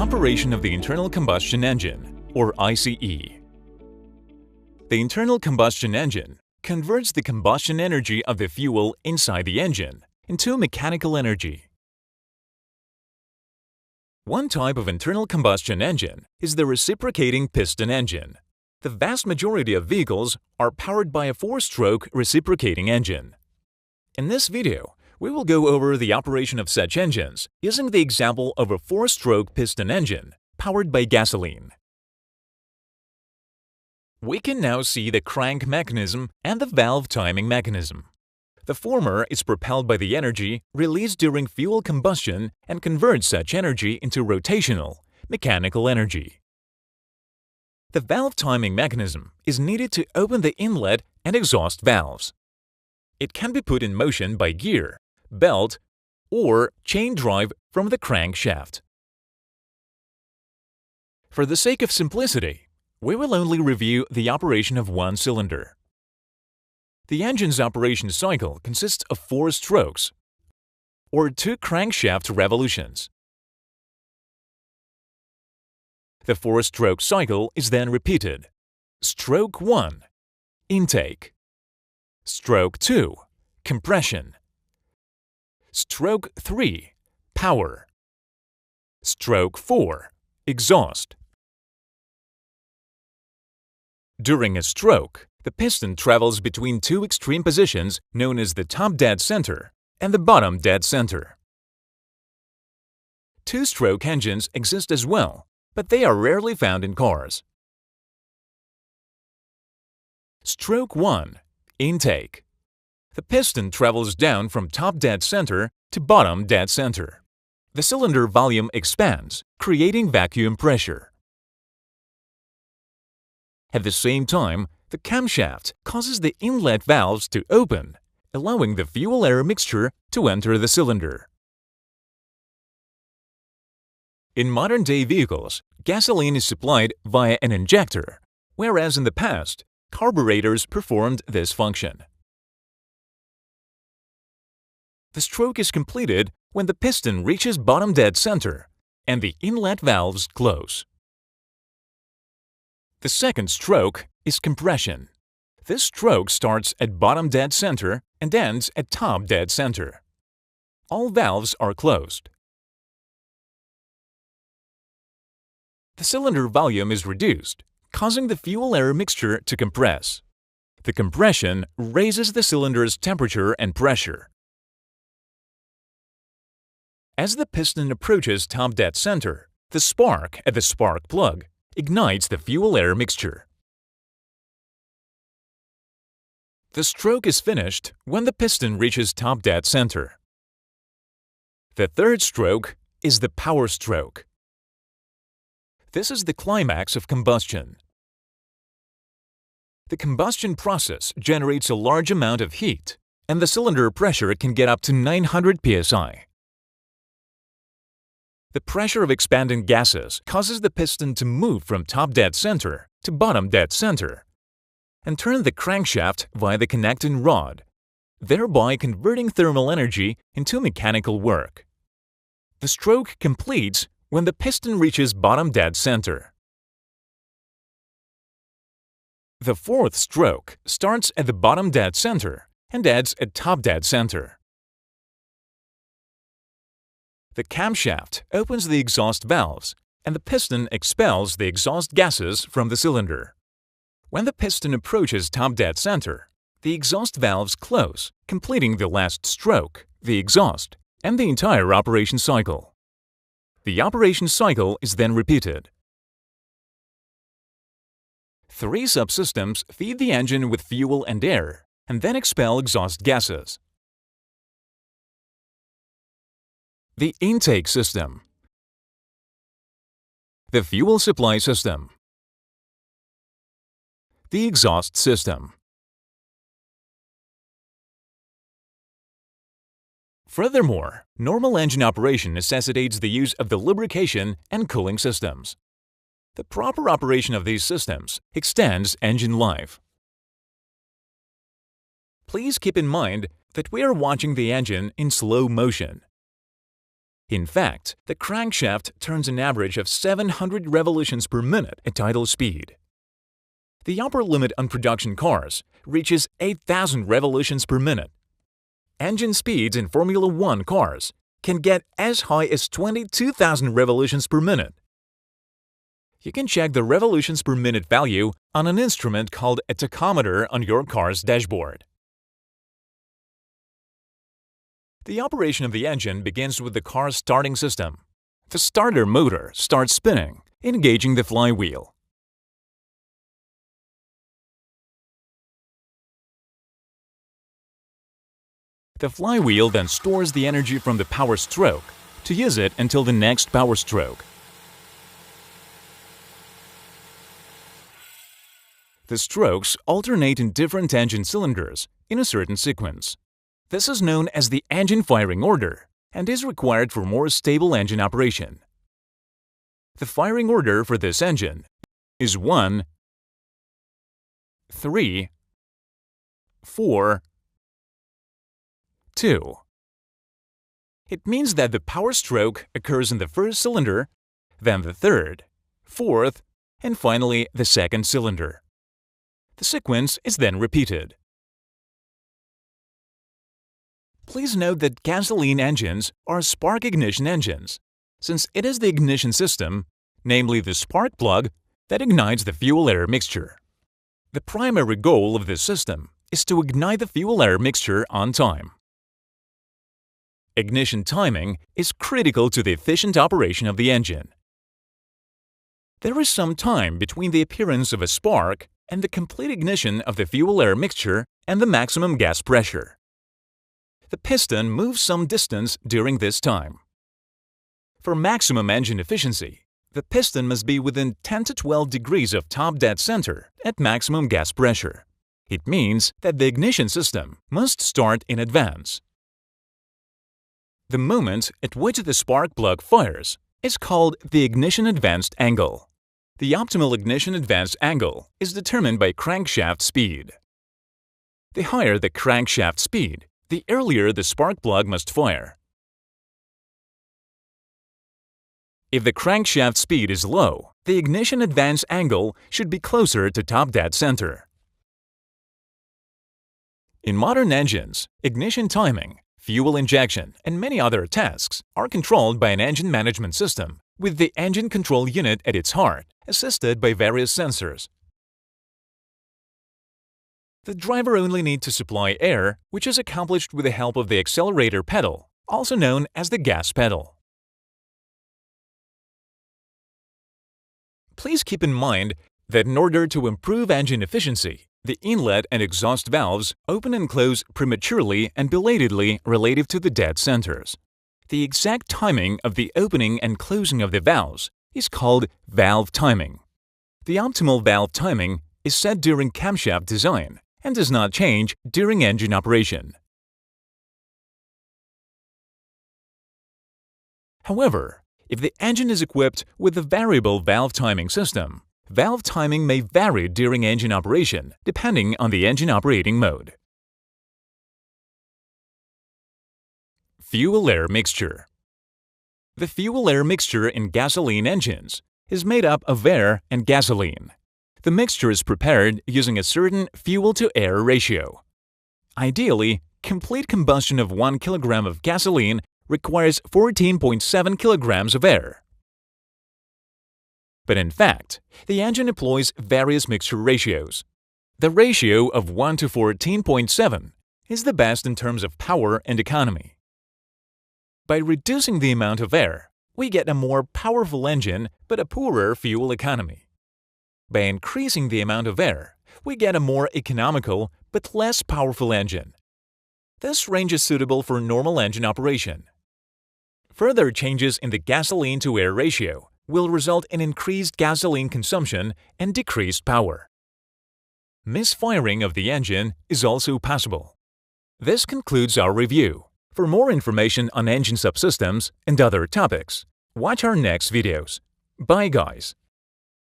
Operation of the internal combustion engine, or ICE. The internal combustion engine converts the combustion energy of the fuel inside the engine into mechanical energy. One type of internal combustion engine is the reciprocating piston engine. The vast majority of vehicles are powered by a 4-stroke reciprocating engine. In this video, we will go over the operation of such engines using the example of a 4-stroke piston engine powered by gasoline. We can now see the crank mechanism and the valve timing mechanism. The former is propelled by the energy released during fuel combustion and converts such energy into rotational, mechanical energy. The valve timing mechanism is needed to open the inlet and exhaust valves. It can be put in motion by gear, belt, or chain drive from the crankshaft. For the sake of simplicity, we will only review the operation of one cylinder. The engine's operation cycle consists of 4 strokes, or 2 crankshaft revolutions. The 4-stroke cycle is then repeated. Stroke 1 – intake. Stroke 2 – compression. Stroke 3 – power. Stroke 4 – exhaust. During a stroke, the piston travels between 2 extreme positions known as the top dead center and the bottom dead center. 2-stroke engines exist as well, but they are rarely found in cars. Stroke 1 – intake. The piston travels down from top dead center to bottom dead center. The cylinder volume expands, creating vacuum pressure. At the same time, the camshaft causes the inlet valves to open, allowing the fuel-air mixture to enter the cylinder. In modern-day vehicles, gasoline is supplied via an injector, whereas in the past, carburetors performed this function. The stroke is completed when the piston reaches bottom dead center and the inlet valves close. The second stroke is compression. This stroke starts at bottom dead center and ends at top dead center. All valves are closed. The cylinder volume is reduced, causing the fuel-air mixture to compress. The compression raises the cylinder's temperature and pressure. As the piston approaches top dead center, the spark at the spark plug ignites the fuel-air mixture. The stroke is finished when the piston reaches top dead center. The third stroke is the power stroke. This is the climax of combustion. The combustion process generates a large amount of heat, and the cylinder pressure can get up to 900 psi. The pressure of expanding gases causes the piston to move from top dead center to bottom dead center and turn the crankshaft via the connecting rod, thereby converting thermal energy into mechanical work. The stroke completes when the piston reaches bottom dead center. The fourth stroke starts at the bottom dead center and ends at top dead center. The camshaft opens the exhaust valves, and the piston expels the exhaust gases from the cylinder. When the piston approaches top dead center, the exhaust valves close, completing the last stroke, the exhaust, and the entire operation cycle. The operation cycle is then repeated. 3 subsystems feed the engine with fuel and air, and then expel exhaust gases. The intake system, the fuel supply system, the exhaust system. Furthermore, normal engine operation necessitates the use of the lubrication and cooling systems. The proper operation of these systems extends engine life. Please keep in mind that we are watching the engine in slow motion. In fact, the crankshaft turns an average of 700 revolutions per minute at idle speed. The upper limit on production cars reaches 8,000 revolutions per minute. Engine speeds in Formula One cars can get as high as 22,000 revolutions per minute. You can check the revolutions per minute value on an instrument called a tachometer on your car's dashboard. The operation of the engine begins with the car's starting system. The starter motor starts spinning, engaging the flywheel. The flywheel then stores the energy from the power stroke to use it until the next power stroke. The strokes alternate in different engine cylinders in a certain sequence. This is known as the engine firing order and is required for more stable engine operation. The firing order for this engine is 1, 3, 4, 2. It means that the power stroke occurs in the first cylinder, then the third, fourth, and finally the second cylinder. The sequence is then repeated. Please note that gasoline engines are spark ignition engines, since it is the ignition system, namely the spark plug, that ignites the fuel-air mixture. The primary goal of this system is to ignite the fuel-air mixture on time. Ignition timing is critical to the efficient operation of the engine. There is some time between the appearance of a spark and the complete ignition of the fuel-air mixture and the maximum gas pressure. The piston moves some distance during this time. For maximum engine efficiency, the piston must be within 10 to 12 degrees of top dead center at maximum gas pressure. It means that the ignition system must start in advance. The moment at which the spark plug fires is called the ignition advanced angle. The optimal ignition advanced angle is determined by crankshaft speed. The higher the crankshaft speed, the earlier the spark plug must fire. If the crankshaft speed is low, the ignition advance angle should be closer to top dead center. In modern engines, ignition timing, fuel injection, and many other tasks are controlled by an engine management system with the engine control unit at its heart, assisted by various sensors. The driver only needs to supply air, which is accomplished with the help of the accelerator pedal, also known as the gas pedal. Please keep in mind that in order to improve engine efficiency, the inlet and exhaust valves open and close prematurely and belatedly relative to the dead centers. The exact timing of the opening and closing of the valves is called valve timing. The optimal valve timing is set during camshaft design and does not change during engine operation. However, if the engine is equipped with a variable valve timing system, valve timing may vary during engine operation depending on the engine operating mode. Fuel-air mixture. The fuel-air mixture in gasoline engines is made up of air and gasoline. The mixture is prepared using a certain fuel-to-air ratio. Ideally, complete combustion of 1 kilogram of gasoline requires 14.7 kilograms of air. But in fact, the engine employs various mixture ratios. The ratio of 1 to 14.7 is the best in terms of power and economy. By reducing the amount of air, we get a more powerful engine but a poorer fuel economy. By increasing the amount of air, we get a more economical but less powerful engine. This range is suitable for normal engine operation. Further changes in the gasoline-to-air ratio will result in increased gasoline consumption and decreased power. Misfiring of the engine is also possible. This concludes our review. For more information on engine subsystems and other topics, watch our next videos. Bye guys!